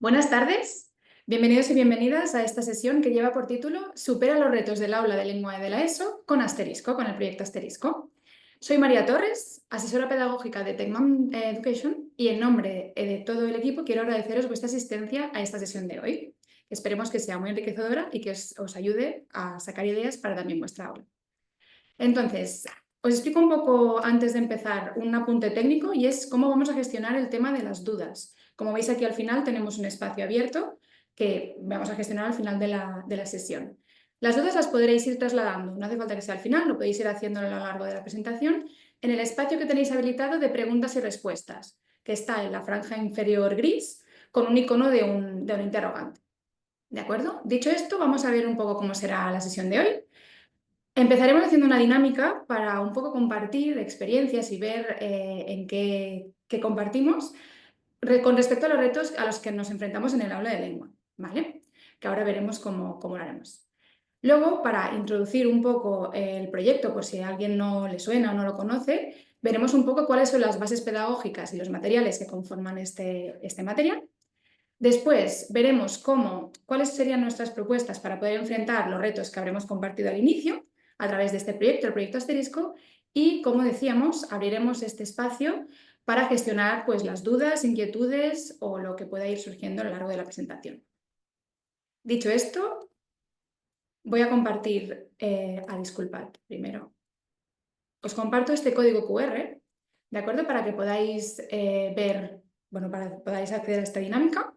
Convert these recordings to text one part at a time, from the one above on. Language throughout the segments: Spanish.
Buenas tardes, bienvenidos y bienvenidas a esta sesión que lleva por título Supera los retos del aula de lengua de la ESO con Asterisco, con el proyecto Asterisco. Soy María Torres, asesora pedagógica de Tecman Education, y en nombre de todo el equipo quiero agradeceros vuestra asistencia a esta sesión de hoy. Esperemos que sea muy enriquecedora y que os ayude a sacar ideas para también vuestra aula. Entonces, os explico un poco antes de empezar un apunte técnico y es cómo vamos a gestionar el tema de las dudas. Como veis aquí al final tenemos un espacio abierto que vamos a gestionar al final de la sesión. Las dudas las podréis ir trasladando, no hace falta que sea al final, lo podéis ir haciendo a lo largo de la presentación en el espacio que tenéis habilitado de preguntas y respuestas, que está en la franja inferior gris con un icono de un interrogante. ¿De acuerdo? Dicho esto, vamos a ver un poco cómo será la sesión de hoy. Empezaremos haciendo una dinámica para un poco compartir experiencias y ver en qué compartimos con respecto a los retos a los que nos enfrentamos en el aula de lengua, ¿vale? Que ahora veremos cómo lo haremos. Luego, para introducir un poco el proyecto, por si a alguien no le suena o no lo conoce, veremos un poco cuáles son las bases pedagógicas y los materiales que conforman este material. Después veremos cuáles serían nuestras propuestas para poder enfrentar los retos que habremos compartido al inicio a través de este proyecto, el proyecto Asterisco, y como decíamos, abriremos este espacio para gestionar pues, las dudas, inquietudes o lo que pueda ir surgiendo a lo largo de la presentación. Dicho esto, voy a compartir, disculpad primero, os comparto este código QR, ¿de acuerdo? Para que podáis para que podáis acceder a esta dinámica.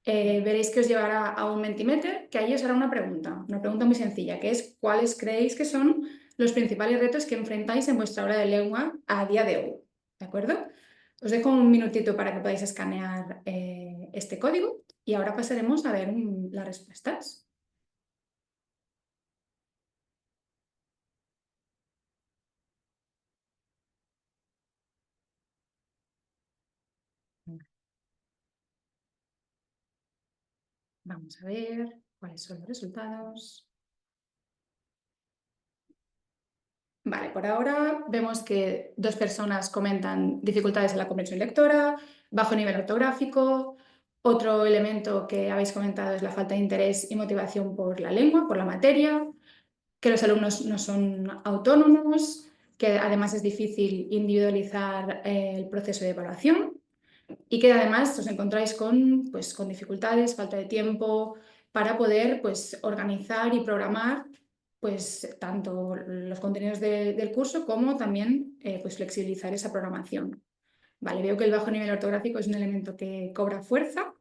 Veréis que os llevará a un Mentimeter, que ahí os hará una pregunta muy sencilla, que es ¿cuáles creéis que son los principales retos que enfrentáis en vuestra aula de lengua a día de hoy? ¿De acuerdo? Os dejo un minutito para que podáis escanear este código y ahora pasaremos a ver las respuestas. Vamos a ver cuáles son los resultados. Vale, por ahora vemos que 2 personas comentan dificultades en la comprensión lectora, bajo nivel ortográfico. Otro elemento que habéis comentado es la falta de interés y motivación por la lengua, por la materia, que los alumnos no son autónomos, que además es difícil individualizar el proceso de evaluación y que además os encontráis con dificultades, falta de tiempo para poder organizar y programar tanto los contenidos del curso como también flexibilizar esa programación. Vale, veo que el bajo nivel ortográfico es un elemento que cobra fuerza.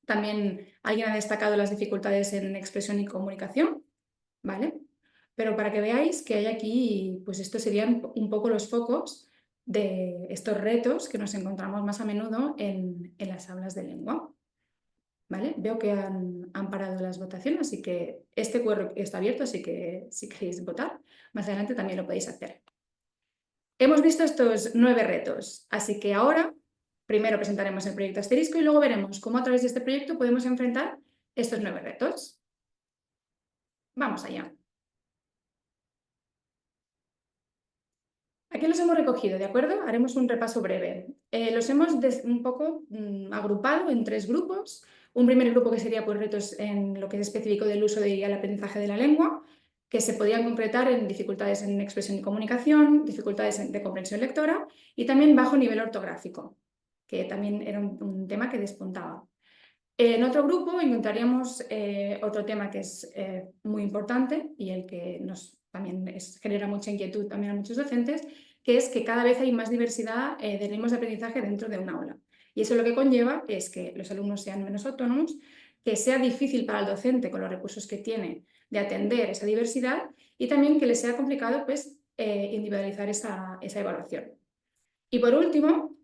También alguien ha destacado las dificultades en expresión y comunicación, ¿vale? Pero para que veáis que hay aquí, pues estos serían un poco los focos de estos retos que nos encontramos más a menudo en las aulas de lengua. ¿Vale? Veo que han parado las votaciones, así que este QR está abierto, así que si queréis votar, más adelante también lo podéis hacer. Hemos visto estos 9 retos, así que ahora primero presentaremos el proyecto Asterisco y luego veremos cómo a través de este proyecto podemos enfrentar estos 9 retos. Vamos allá. Aquí los hemos recogido, ¿de acuerdo? Haremos un repaso breve. Los hemos un poco agrupado en 3 grupos. Un primer grupo que sería retos en lo que es específico del uso y el aprendizaje de la lengua, que se podían concretar en dificultades en expresión y comunicación, dificultades de comprensión lectora y también bajo nivel ortográfico, que también era un tema que despuntaba. En otro grupo encontraríamos otro tema que es muy importante y el que también genera mucha inquietud también a muchos docentes, que es que cada vez hay más diversidad de ritmos de aprendizaje dentro de un aula. Y eso lo que conlleva es que los alumnos sean menos autónomos, que sea difícil para el docente con los recursos que tiene de atender esa diversidad y también que le sea complicado individualizar esa evaluación. Y por último,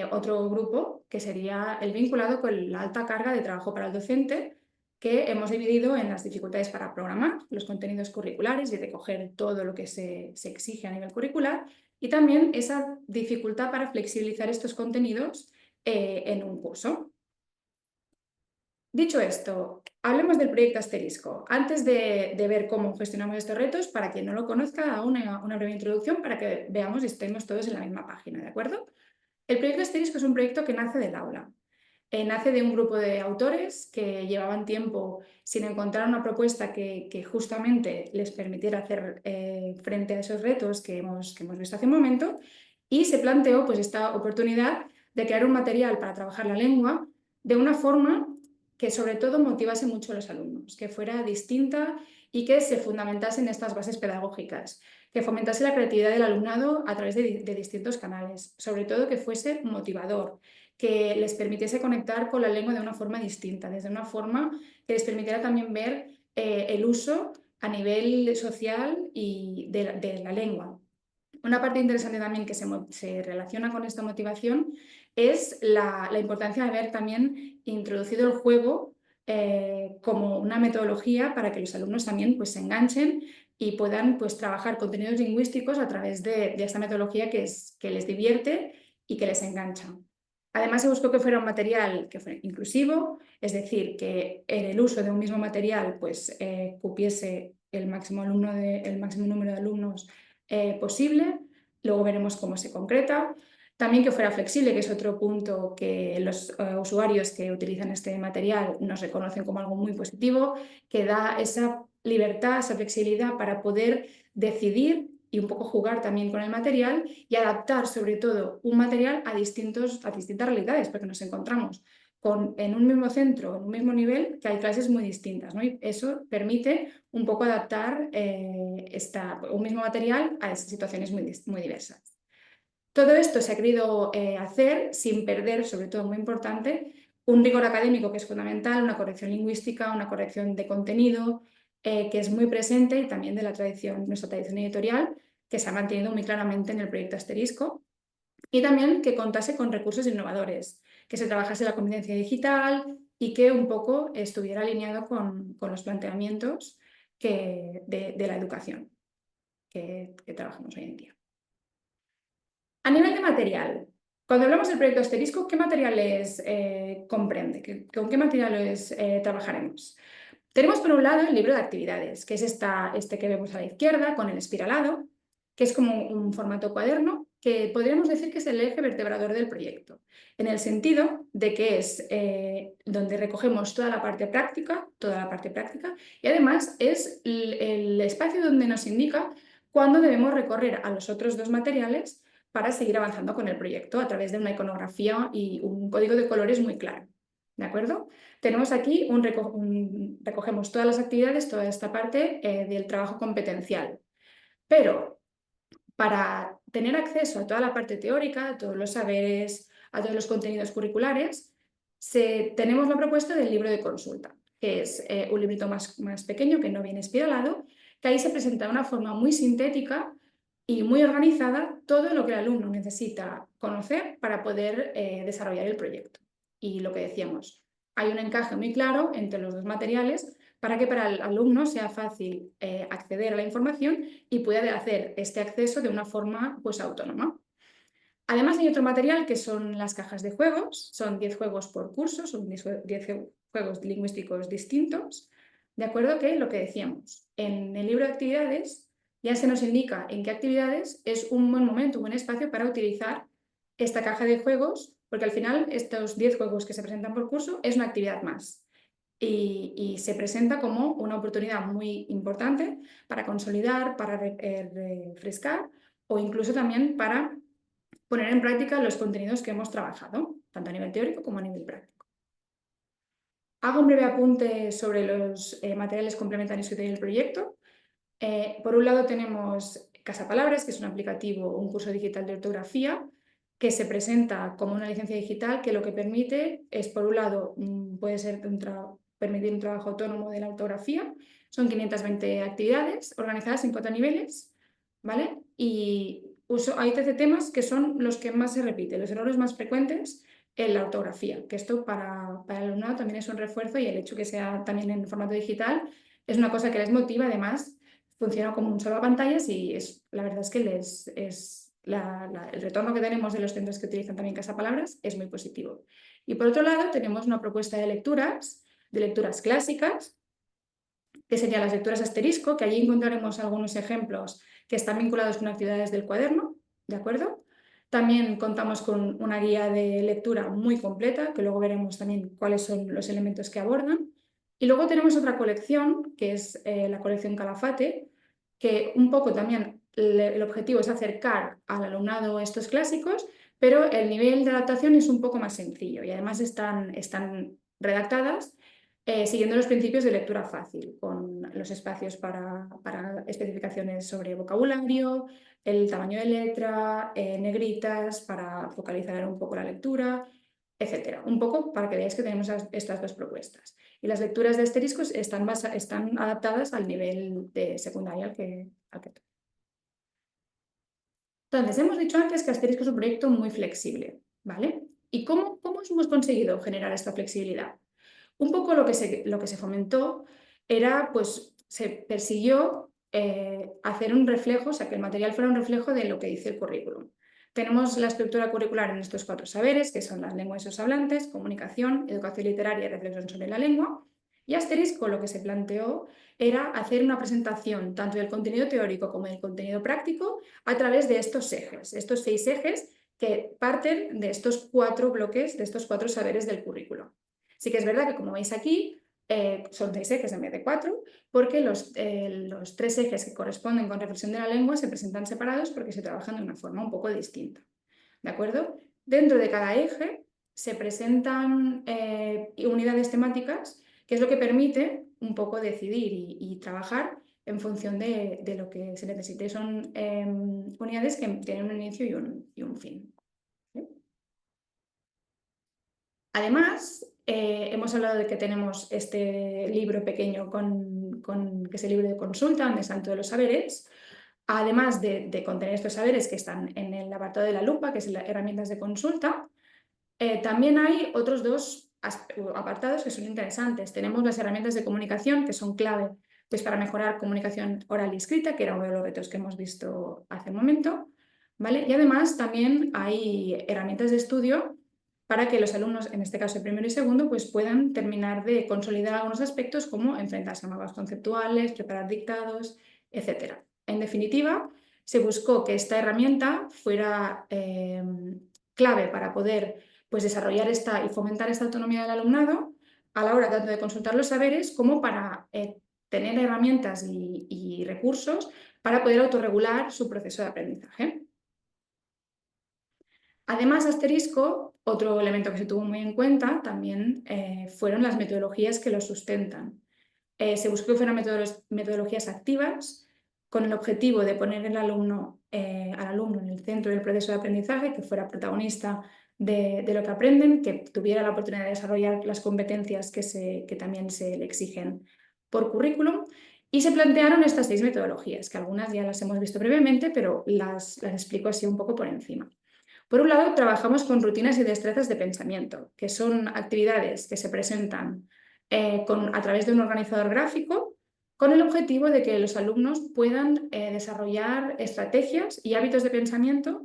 otro grupo que sería el vinculado con la alta carga de trabajo para el docente, que hemos dividido en las dificultades para programar los contenidos curriculares y recoger todo lo que se exige a nivel curricular, y también esa dificultad para flexibilizar estos contenidos en un curso. Dicho esto, hablemos del proyecto Asterisco. Antes de ver cómo gestionamos estos retos, para quien no lo conozca, hago una breve introducción para que veamos y estemos todos en la misma página, ¿de acuerdo? El proyecto Asterisco es un proyecto que nace del aula. Nace de un grupo de autores que llevaban tiempo sin encontrar una propuesta que justamente les permitiera hacer frente a esos retos que hemos visto hace un momento, y se planteó pues, esta oportunidad de crear un material para trabajar la lengua de una forma que sobre todo motivase mucho a los alumnos, que fuera distinta y que se fundamentase en estas bases pedagógicas, que fomentase la creatividad del alumnado a través de distintos canales, sobre todo que fuese motivador, que les permitiese conectar con la lengua de una forma distinta, desde una forma que les permitiera también ver el uso a nivel social y de la lengua. Una parte interesante también que se relaciona con esta motivación es la importancia de haber también introducido el juego como una metodología para que los alumnos también pues, se enganchen y puedan pues, trabajar contenidos lingüísticos a través de esta metodología que les divierte y que les engancha. Además, se buscó que fuera un material que fuera inclusivo, es decir, que en el uso de un mismo material pues, cupiese el máximo número de alumnos posible. Luego veremos cómo se concreta. También que fuera flexible, que es otro punto que los usuarios que utilizan este material nos reconocen como algo muy positivo, que da esa libertad, esa flexibilidad para poder decidir y un poco jugar también con el material y adaptar sobre todo un material a distintas realidades, porque nos encontramos en un mismo centro, en un mismo nivel, que hay clases muy distintas, ¿no? Y eso permite un poco adaptar un mismo material a esas situaciones muy diversas. Todo esto se ha querido hacer sin perder, sobre todo muy importante, un rigor académico que es fundamental, una corrección lingüística, una corrección de contenido, que es muy presente, y también de nuestra tradición editorial, que se ha mantenido muy claramente en el proyecto Asterisco, y también que contase con recursos innovadores, que se trabajase la competencia digital y que un poco estuviera alineado con los planteamientos de la educación que trabajamos hoy en día. A nivel de material, cuando hablamos del proyecto Asterisco, ¿qué materiales comprende? ¿Con qué materiales trabajaremos? Tenemos por un lado el libro de actividades, que es este que vemos a la izquierda con el espiralado, que es como un formato cuaderno, que podríamos decir que es el eje vertebrador del proyecto, en el sentido de que es donde recogemos toda la parte práctica, y además es el espacio donde nos indica cuándo debemos recorrer a los otros dos materiales para seguir avanzando con el proyecto a través de una iconografía y un código de colores muy claro. ¿De acuerdo? Tenemos aquí recogemos todas las actividades, toda esta parte del trabajo competencial. Pero para tener acceso a toda la parte teórica, a todos los saberes, a todos los contenidos curriculares, tenemos la propuesta del libro de consulta, que es un librito más pequeño que no viene espiralado, que ahí se presenta de una forma muy sintética y muy organizada todo lo que el alumno necesita conocer para poder desarrollar el proyecto. Y lo que decíamos, hay un encaje muy claro entre los dos materiales para que para el alumno sea fácil acceder a la información y pueda hacer este acceso de una forma pues, autónoma. Además hay otro material que son las cajas de juegos, son 10 juegos por curso, son 10 juegos lingüísticos distintos, de acuerdo que lo que decíamos, en el libro de actividades ya se nos indica en qué actividades es un buen momento, un buen espacio para utilizar esta caja de juegos, porque al final estos 10 juegos que se presentan por curso es una actividad más. Y se presenta como una oportunidad muy importante para consolidar, para refrescar o incluso también para poner en práctica los contenidos que hemos trabajado, tanto a nivel teórico como a nivel práctico. Hago un breve apunte sobre los materiales complementarios que tiene el proyecto. Por un lado tenemos Casapalabras, que es un aplicativo, un curso digital de ortografía, que se presenta como una licencia digital que lo que permite es, por un lado, puede ser permitir un trabajo autónomo de la ortografía. Son 520 actividades organizadas en 4 niveles, ¿vale? Y hay 13 temas que son los que más se repiten, los errores más frecuentes en la ortografía, que esto para el alumnado también es un refuerzo, y el hecho que sea también en formato digital es una cosa que les motiva. Además, funciona como un salvapantallas y la verdad es que el retorno que tenemos de los centros que utilizan también Casapalabras es muy positivo. Y por otro lado tenemos una propuesta de lecturas clásicas, que serían las lecturas Asterisco, que allí encontraremos algunos ejemplos que están vinculados con actividades del cuaderno, ¿de acuerdo? También contamos con una guía de lectura muy completa, que luego veremos también cuáles son los elementos que abordan. Y luego tenemos otra colección, que es la colección Calafate, que un poco también el objetivo es acercar al alumnado estos clásicos, pero el nivel de adaptación es un poco más sencillo y además están redactadas siguiendo los principios de lectura fácil, con los espacios para especificaciones sobre vocabulario, el tamaño de letra, negritas para focalizar un poco la lectura, etcétera. Un poco para que veáis que tenemos estas dos propuestas. Y las lecturas de asteriscos están adaptadas al nivel de secundaria al que toca. Entonces, hemos dicho antes que Asterisco es un proyecto muy flexible, ¿vale? ¿Y cómo hemos conseguido generar esta flexibilidad? Un poco lo que se fomentó era, pues, se persiguió hacer un reflejo, o sea, que el material fuera un reflejo de lo que dice el currículum. Tenemos la estructura curricular en estos 4 saberes, que son las lenguas y sus hablantes, comunicación, educación literaria y reflexión sobre la lengua. Y Asterisco lo que se planteó era hacer una presentación tanto del contenido teórico como del contenido práctico a través de estos ejes, estos 6 ejes que parten de estos 4 bloques, de estos 4 saberes del currículo. Sí que es verdad que, como veis aquí, son 6 ejes en vez de 4, porque los 3 ejes que corresponden con reflexión de la lengua se presentan separados porque se trabajan de una forma un poco distinta. ¿De acuerdo? Dentro de cada eje se presentan unidades temáticas, que es lo que permite un poco decidir y trabajar en función de lo que se necesite. Son unidades que tienen un inicio y un fin. ¿Sí? Además, hemos hablado de que tenemos este libro pequeño que es el libro de consulta, donde están todos los saberes. Además de contener estos saberes que están en el apartado de la lupa, que es las herramientas de consulta, también hay otros 2 apartados que son interesantes. Tenemos las herramientas de comunicación, que son clave pues, para mejorar comunicación oral y escrita, que era uno de los retos que hemos visto hace un momento. ¿Vale? Y además también hay herramientas de estudio para que los alumnos, en este caso de primero y segundo, pues puedan terminar de consolidar algunos aspectos como enfrentarse a mapas conceptuales, preparar dictados, etc. En definitiva, se buscó que esta herramienta fuera clave para poder pues, desarrollar y fomentar esta autonomía del alumnado a la hora tanto de consultar los saberes como para tener herramientas y recursos para poder autorregular su proceso de aprendizaje. Además, Asterisco, otro elemento que se tuvo muy en cuenta también fueron las metodologías que lo sustentan. Se buscó que fueran metodologías activas con el objetivo de poner al alumno en el centro del proceso de aprendizaje, que fuera protagonista de lo que aprenden, que tuviera la oportunidad de desarrollar las competencias que también se le exigen por currículum. Y se plantearon estas 6 metodologías, que algunas ya las hemos visto brevemente, pero las explico así un poco por encima. Por un lado, trabajamos con rutinas y destrezas de pensamiento, que son actividades que se presentan a través de un organizador gráfico con el objetivo de que los alumnos puedan desarrollar estrategias y hábitos de pensamiento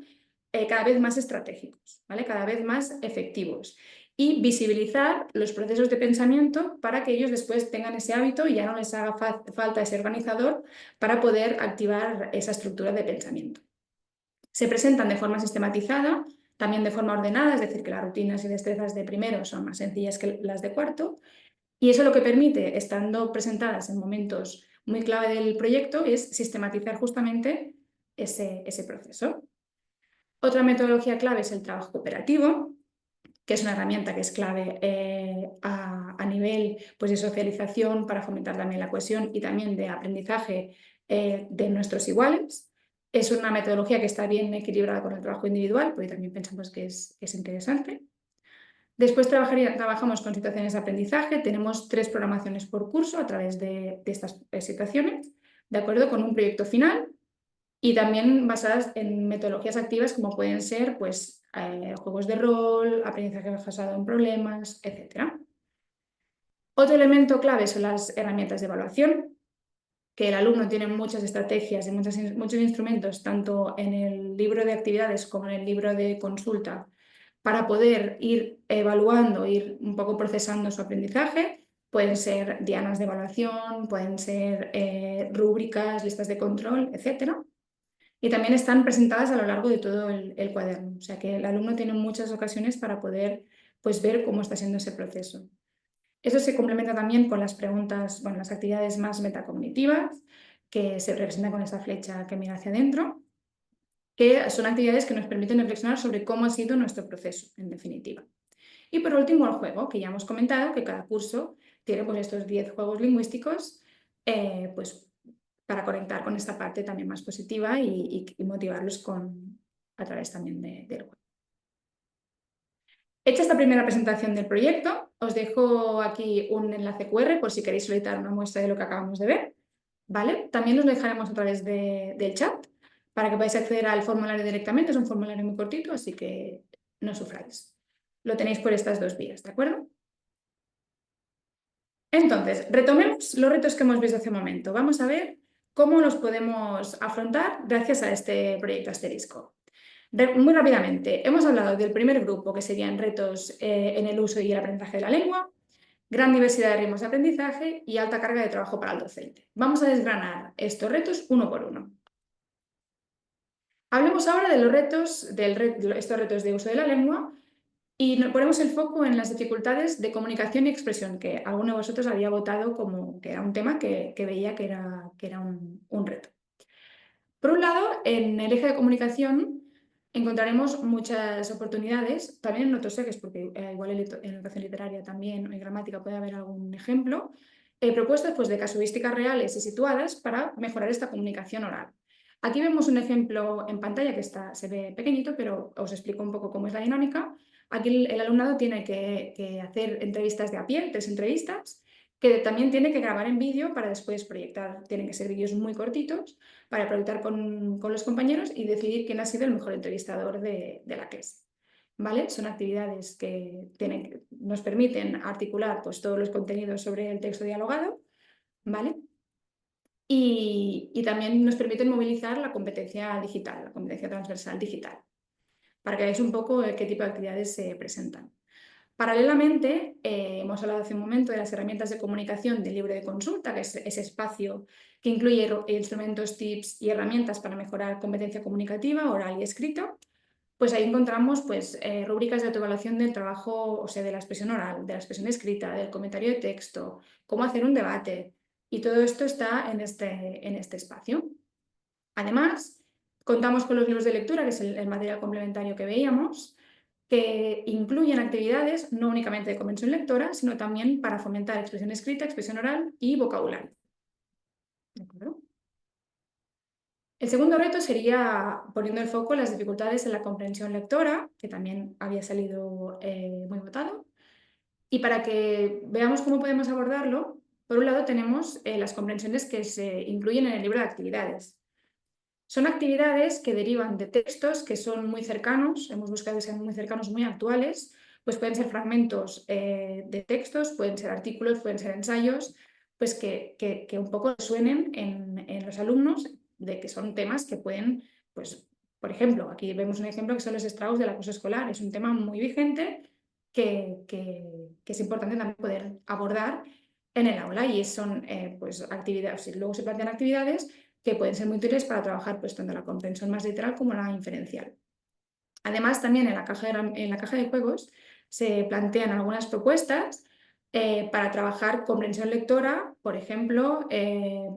cada vez más estratégicos, ¿vale? Cada vez más efectivos y visibilizar los procesos de pensamiento para que ellos después tengan ese hábito y ya no les haga falta ese organizador para poder activar esa estructura de pensamiento. Se presentan de forma sistematizada, también de forma ordenada, es decir, que las rutinas y destrezas de primero son más sencillas que las de cuarto, y eso lo que permite, estando presentadas en momentos muy clave del proyecto, es sistematizar justamente ese proceso. Otra metodología clave es el trabajo cooperativo, que es una herramienta que es clave a nivel pues, de socialización para fomentar también la cohesión y también de aprendizaje de nuestros iguales. Es una metodología que está bien equilibrada con el trabajo individual, porque también pensamos que es interesante. Después trabajamos con situaciones de aprendizaje. Tenemos 3 programaciones por curso a través de estas situaciones, de acuerdo con un proyecto final y también basadas en metodologías activas como pueden ser pues, juegos de rol, aprendizaje basado en problemas, etc. Otro elemento clave son las herramientas de evaluación, que el alumno tiene muchas estrategias y muchos instrumentos, tanto en el libro de actividades como en el libro de consulta, para poder ir evaluando, ir un poco procesando su aprendizaje. Pueden ser dianas de evaluación, pueden ser rúbricas, listas de control, etc. y también están presentadas a lo largo de todo el cuaderno. O sea que el alumno tiene muchas ocasiones para poder pues, ver cómo está siendo ese proceso. Eso se complementa también con las preguntas, bueno, las actividades más metacognitivas, que se representan con esta flecha que mira hacia adentro, que son actividades que nos permiten reflexionar sobre cómo ha sido nuestro proceso, en definitiva. Y por último, el juego, que ya hemos comentado que cada curso tiene pues, estos 10 juegos lingüísticos pues, para conectar con esta parte también más positiva y motivarlos a través también del juego. Hecha esta primera presentación del proyecto, os dejo aquí un enlace QR por si queréis solicitar una muestra de lo que acabamos de ver. ¿Vale? También os lo dejaremos a través del chat para que podáis acceder al formulario directamente. Es un formulario muy cortito, así que no sufráis. Lo tenéis por estas dos vías, ¿de acuerdo? Entonces, retomemos los retos que hemos visto hace un momento. Vamos a ver cómo los podemos afrontar gracias a este proyecto Asterisco. Muy rápidamente, hemos hablado del primer grupo, que serían retos en el uso y el aprendizaje de la lengua, gran diversidad de ritmos de aprendizaje y alta carga de trabajo para el docente. Vamos a desgranar estos retos uno por uno. Hablemos ahora de los retos, estos retos de uso de la lengua, y ponemos el foco en las dificultades de comunicación y expresión, que alguno de vosotros había votado como que era un tema que veía que era un reto. Por un lado, en el eje de comunicación encontraremos muchas oportunidades, también en otros ejes, porque igual en educación literaria también o en gramática puede haber algún ejemplo, propuestas pues, de casuísticas reales y situadas para mejorar esta comunicación oral. Aquí vemos un ejemplo en pantalla que se ve pequeñito, pero os explico un poco cómo es la dinámica. Aquí el alumnado tiene que hacer entrevistas de a pie, 3 entrevistas, que también tiene que grabar en vídeo para después proyectar. Tienen que ser vídeos muy cortitos para proyectar con los compañeros y decidir quién ha sido el mejor entrevistador de la clase. ¿Vale? Son actividades que nos permiten articular pues, todos los contenidos sobre el texto dialogado, ¿vale? Y también nos permiten movilizar la competencia digital, la competencia transversal digital, para que veáis un poco qué tipo de actividades se presentan. Paralelamente, hemos hablado hace un momento de las herramientas de comunicación del libro de consulta, que es ese espacio que incluye instrumentos, tips y herramientas para mejorar competencia comunicativa, oral y escrita. Pues ahí encontramos pues, rúbricas de autoevaluación del trabajo, o sea, de la expresión oral, de la expresión escrita, del comentario de texto, cómo hacer un debate. Y todo esto está en este espacio. Además, contamos con los libros de lectura, que es el material complementario que veíamos, que incluyen actividades no únicamente de comprensión lectora, sino también para fomentar expresión escrita, expresión oral y vocabulario. ¿De acuerdo? El segundo reto sería poniendo el foco en las dificultades en la comprensión lectora, que también había salido muy votado. Y para que veamos cómo podemos abordarlo, por un lado tenemos las comprensiones que se incluyen en el libro de actividades. Son actividades que derivan de textos que son muy cercanos, hemos buscado que sean muy cercanos, muy actuales, pues pueden ser fragmentos de textos, pueden ser artículos, pueden ser ensayos, pues que un poco suenen en los alumnos de que son temas que pueden, pues, por ejemplo, aquí vemos un ejemplo que son los estragos del acoso escolar, es un tema muy vigente que es importante también poder abordar en el aula y son pues, actividades, luego se plantean actividades que pueden ser muy útiles para trabajar pues, tanto la comprensión más literal como la inferencial. Además, también en la caja de juegos se plantean algunas propuestas para trabajar comprensión lectora, por ejemplo,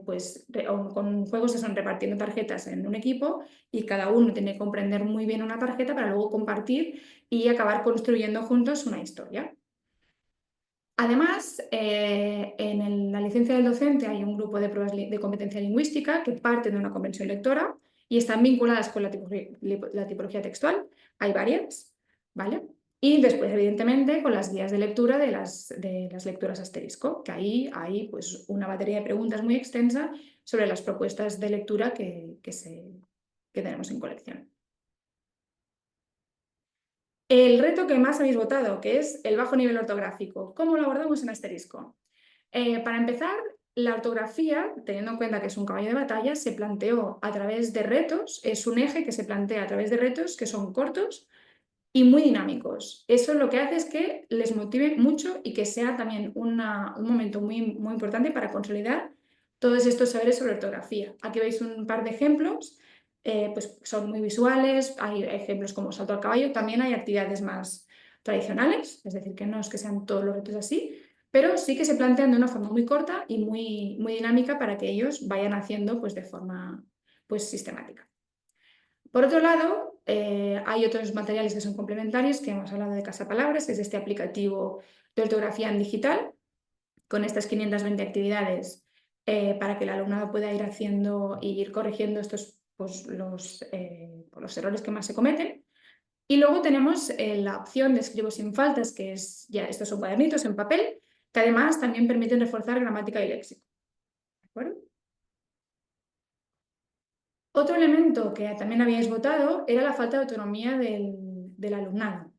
pues, con juegos que son repartiendo tarjetas en un equipo y cada uno tiene que comprender muy bien una tarjeta para luego compartir y acabar construyendo juntos una historia. Además, en la licencia del docente hay un grupo de pruebas de competencia lingüística que parten de una comprensión lectora y están vinculadas con la tipología textual. Hay varias, ¿vale? Y después, evidentemente, con las guías de lectura de las lecturas asterisco, que ahí hay pues, una batería de preguntas muy extensa sobre las propuestas de lectura que tenemos en colección. El reto que más habéis votado, que es el bajo nivel ortográfico. ¿Cómo lo abordamos en asterisco? Para empezar, la ortografía, teniendo en cuenta que es un caballo de batalla, se planteó a través de retos, es un eje que se plantea a través de retos que son cortos y muy dinámicos. Eso lo que hace es que les motive mucho y que sea también un momento muy, muy importante para consolidar todos estos saberes sobre ortografía. Aquí veis un par de ejemplos pues son muy visuales, hay ejemplos como salto al caballo, también hay actividades más tradicionales, es decir, que no es que sean todos los retos así, pero sí que se plantean de una forma muy corta y muy dinámica para que ellos vayan haciendo pues, de forma pues, sistemática. Por otro lado, hay otros materiales que son complementarios, que hemos hablado de Casapalabras, que es este aplicativo de ortografía en digital, con estas 520 actividades para que el alumnado pueda ir haciendo y ir corrigiendo estos, pues, los errores que más se cometen. Y luego tenemos la opción de escribo sin faltas, que es ya estos son cuadernitos en papel, que además también permiten reforzar gramática y léxico. ¿De acuerdo? Otro elemento que también habíais votado era la falta de autonomía del alumnado.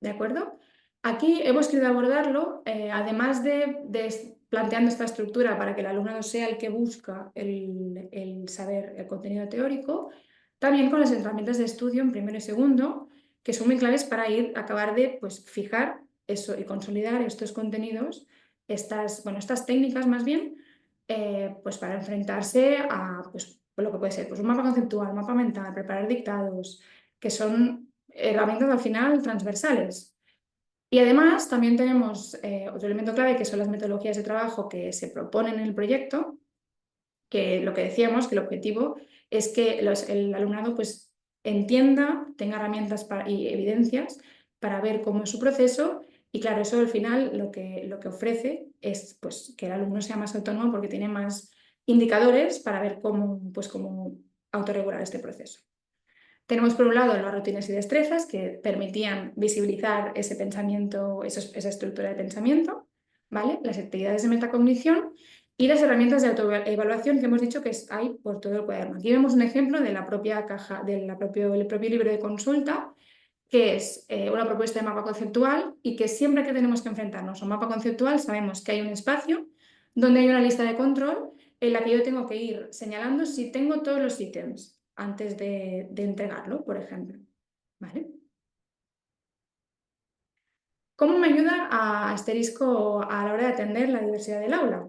¿De acuerdo? Aquí hemos querido abordarlo, además de planteando esta estructura para que el alumnado sea el que busca el saber el contenido teórico, también con las herramientas de estudio en primero y segundo, que son muy claves para acabar de pues, fijar eso y consolidar estos contenidos, estas técnicas más bien, pues para enfrentarse a pues, lo que puede ser pues, un mapa conceptual, mapa mental, preparar dictados, que son herramientas al final transversales. Y además también tenemos otro elemento clave que son las metodologías de trabajo que se proponen en el proyecto, que lo que decíamos, que el objetivo es que el alumnado pues, entienda, tenga herramientas y evidencias para ver cómo es su proceso y claro, eso al final lo que ofrece es pues, que el alumno sea más autónomo porque tiene más indicadores para ver cómo autorregular este proceso. Tenemos por un lado las rutinas y destrezas que permitían visibilizar ese pensamiento, esa estructura de pensamiento, ¿vale? Las actividades de metacognición y las herramientas de autoevaluación que hemos dicho que hay por todo el cuaderno. Aquí vemos un ejemplo de la propia caja, del propio libro de consulta, que es una propuesta de mapa conceptual y que siempre que tenemos que enfrentarnos a un mapa conceptual sabemos que hay un espacio donde hay una lista de control en la que yo tengo que ir señalando si tengo todos los ítems antes de entregarlo, por ejemplo. ¿Vale? ¿Cómo me ayuda a Asterisco a la hora de atender la diversidad del aula?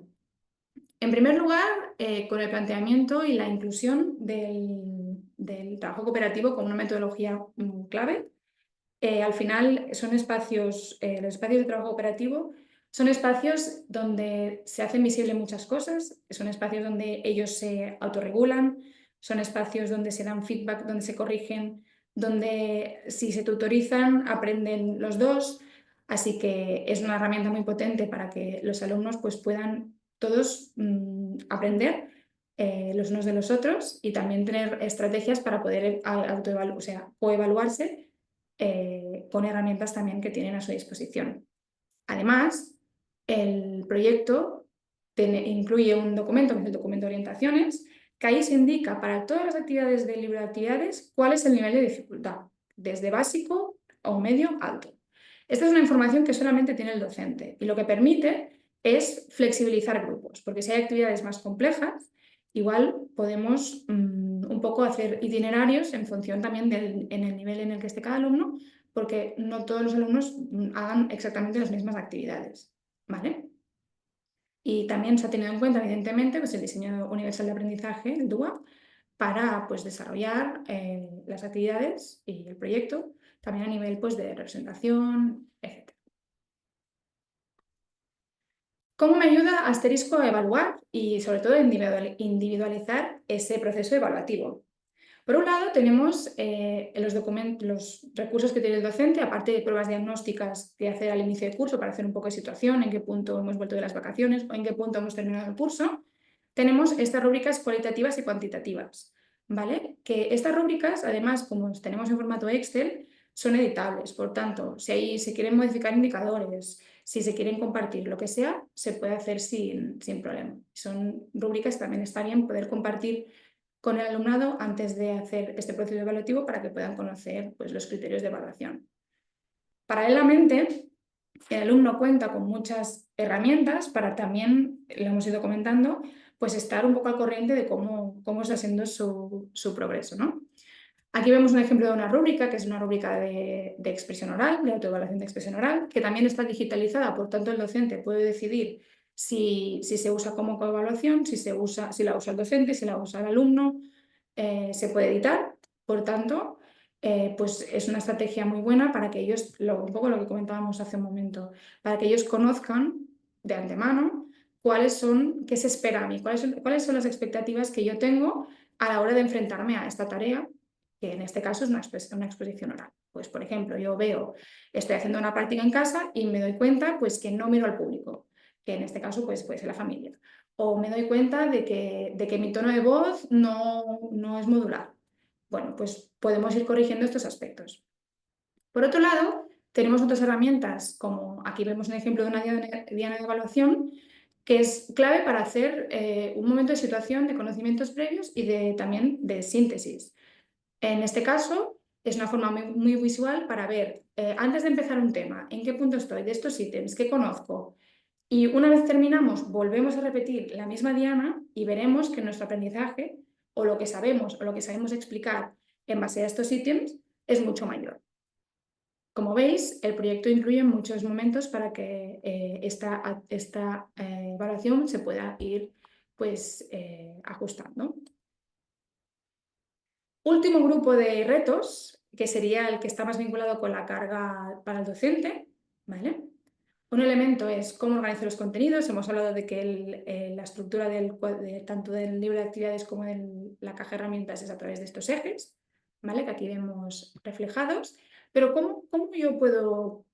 En primer lugar, con el planteamiento y la inclusión del trabajo cooperativo como una metodología clave. Al final son espacios, los espacios de trabajo cooperativo son espacios donde se hacen visibles muchas cosas, son espacios donde ellos se autorregulan, son espacios donde se dan feedback, donde se corrigen, donde si se tutorizan aprenden los dos, así que es una herramienta muy potente para que los alumnos pues, puedan todos aprender los unos de los otros y también tener estrategias para poder coevaluarse con herramientas también que tienen a su disposición. Además, el proyecto incluye un documento, que es el documento de orientaciones, que ahí se indica para todas las actividades del libro de actividades cuál es el nivel de dificultad, desde básico o medio alto. Esta es una información que solamente tiene el docente y lo que permite es flexibilizar grupos, porque si hay actividades más complejas, igual podemos un poco hacer itinerarios en función también en el nivel en el que esté cada alumno, porque no todos los alumnos hagan exactamente las mismas actividades. ¿Vale? Y también se ha tenido en cuenta, evidentemente, pues el diseño universal de aprendizaje, el DUA, para pues, desarrollar las actividades y el proyecto, también a nivel pues, de representación, etc. ¿Cómo me ayuda Asterisco a evaluar y sobre todo individualizar ese proceso evaluativo? Por un lado tenemos los recursos que tiene el docente, aparte de pruebas diagnósticas que hacer al inicio del curso para hacer un poco de situación, en qué punto hemos vuelto de las vacaciones o en qué punto hemos terminado el curso. Tenemos estas rúbricas cualitativas y cuantitativas, ¿vale? Que estas rúbricas, además, como tenemos en formato Excel, son editables. Por tanto, si se quieren modificar indicadores, si se quieren compartir lo que sea, se puede hacer sin problema. Son rúbricas que también está bien poder compartir con el alumnado antes de hacer este proceso evaluativo para que puedan conocer pues, los criterios de evaluación. Paralelamente, el alumno cuenta con muchas herramientas para también, lo hemos ido comentando, pues estar un poco al corriente de cómo está siendo su progreso, ¿no? Aquí vemos un ejemplo de una rúbrica, que es una rúbrica de expresión oral, de autoevaluación de expresión oral, que también está digitalizada, por tanto el docente puede decidir si se usa como coevaluación, si la usa el docente, si la usa el alumno, se puede editar, por tanto, pues es una estrategia muy buena para que ellos, un poco lo que comentábamos hace un momento, para que ellos conozcan de antemano qué se espera a mí, cuáles son las expectativas que yo tengo a la hora de enfrentarme a esta tarea, que en este caso es una exposición oral. Pues, por ejemplo, estoy haciendo una práctica en casa y me doy cuenta pues, que no miro al público, que en este caso pues, puede ser la familia. O me doy cuenta de que mi tono de voz no es modular. Bueno, pues podemos ir corrigiendo estos aspectos. Por otro lado, tenemos otras herramientas, como aquí vemos un ejemplo de una diana de evaluación, que es clave para hacer un momento de situación de conocimientos previos y también de síntesis. En este caso, es una forma muy visual para ver, antes de empezar un tema, en qué punto estoy de estos ítems, qué conozco. Y una vez terminamos, volvemos a repetir la misma diana y veremos que nuestro aprendizaje, o lo que sabemos explicar en base a estos ítems, es mucho mayor. Como veis, el proyecto incluye muchos momentos para que esta evaluación se pueda ir pues, ajustando. Último grupo de retos, que sería el que está más vinculado con la carga para el docente, ¿vale? Un elemento es cómo organizo los contenidos. Hemos hablado de que la estructura tanto del libro de actividades como de la caja de herramientas es a través de estos ejes, ¿vale? Que aquí vemos reflejados. Pero ¿cómo yo puedo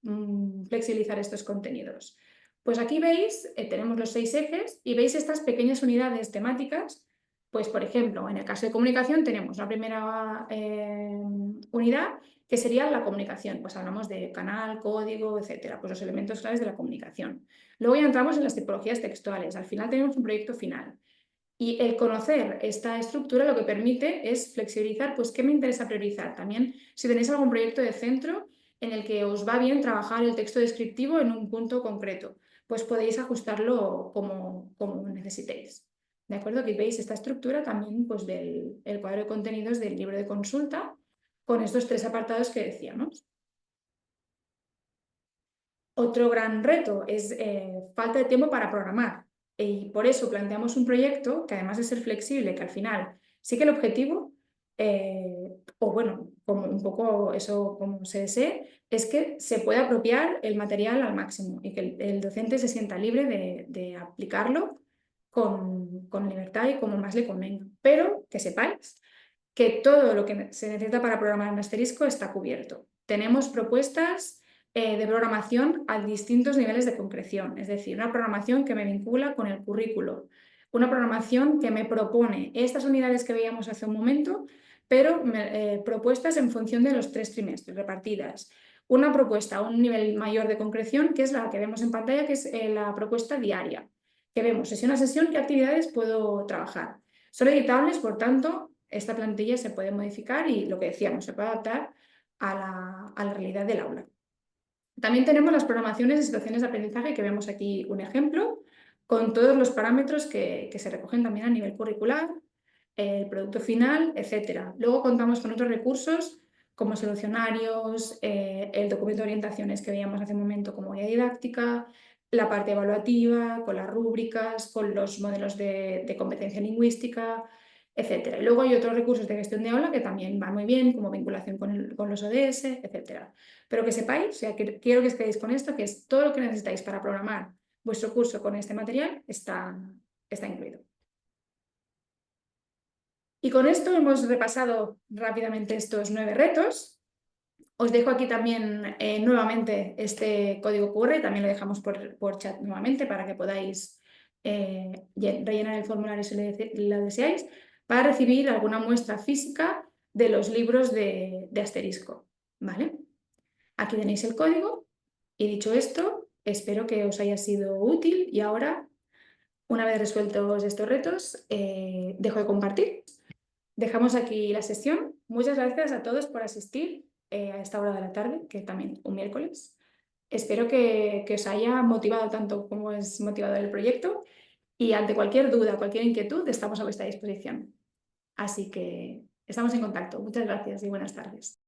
flexibilizar estos contenidos? Pues aquí veis, tenemos los 6 ejes y veis estas pequeñas unidades temáticas. Pues, por ejemplo, en el caso de comunicación tenemos una primera unidad que sería la comunicación. Pues hablamos de canal, código, etcétera, pues los elementos claves de la comunicación. Luego ya entramos en las tipologías textuales. Al final tenemos un proyecto final. Y el conocer esta estructura lo que permite es flexibilizar, pues, ¿qué me interesa priorizar? También, si tenéis algún proyecto de centro en el que os va bien trabajar el texto descriptivo en un punto concreto, pues podéis ajustarlo como necesitéis. ¿De acuerdo? Aquí veis esta estructura también pues, del cuadro de contenidos del libro de consulta con estos 3 apartados que decíamos. Otro gran reto es falta de tiempo para programar. Y por eso planteamos un proyecto que además de ser flexible, que al final sí que el objetivo, o bueno, como un poco eso como se desee, es que se pueda apropiar el material al máximo y que el docente se sienta libre de aplicarlo con libertad y como más le convenga. Pero que sepáis que todo lo que se necesita para programar en Asterisco está cubierto. Tenemos propuestas de programación a distintos niveles de concreción, es decir, una programación que me vincula con el currículo, una programación que me propone estas unidades que veíamos hace un momento, pero propuestas en función de los 3 trimestres repartidas. Una propuesta a un nivel mayor de concreción, que es la que vemos en pantalla, que es la propuesta diaria, que vemos sesión a sesión qué actividades puedo trabajar. Son editables, por tanto, esta plantilla se puede modificar y lo que decíamos, se puede adaptar a la realidad del aula. También tenemos las programaciones de situaciones de aprendizaje, que vemos aquí un ejemplo, con todos los parámetros que se recogen también a nivel curricular, el producto final, etc. Luego contamos con otros recursos como solucionarios, el documento de orientaciones que veíamos hace un momento como guía didáctica, la parte evaluativa, con las rúbricas, con los modelos de competencia lingüística, etc. Y luego hay otros recursos de gestión de aula que también van muy bien, como vinculación con los ODS, etc. Pero que sepáis, o sea, quiero que os quedéis con esto, que es todo lo que necesitáis para programar vuestro curso con este material está incluido. Y con esto hemos repasado rápidamente estos 9 retos. Os dejo aquí también nuevamente este código QR, también lo dejamos por chat nuevamente para que podáis rellenar el formulario si lo deseáis, para recibir alguna muestra física de los libros de Asterisco. ¿Vale? Aquí tenéis el código y dicho esto, espero que os haya sido útil y ahora, una vez resueltos estos retos, dejo de compartir. Dejamos aquí la sesión. Muchas gracias a todos por asistir a esta hora de la tarde, que también un miércoles. Espero que os haya motivado tanto como es motivado el proyecto y ante cualquier duda, cualquier inquietud, estamos a vuestra disposición. Así que estamos en contacto. Muchas gracias y buenas tardes.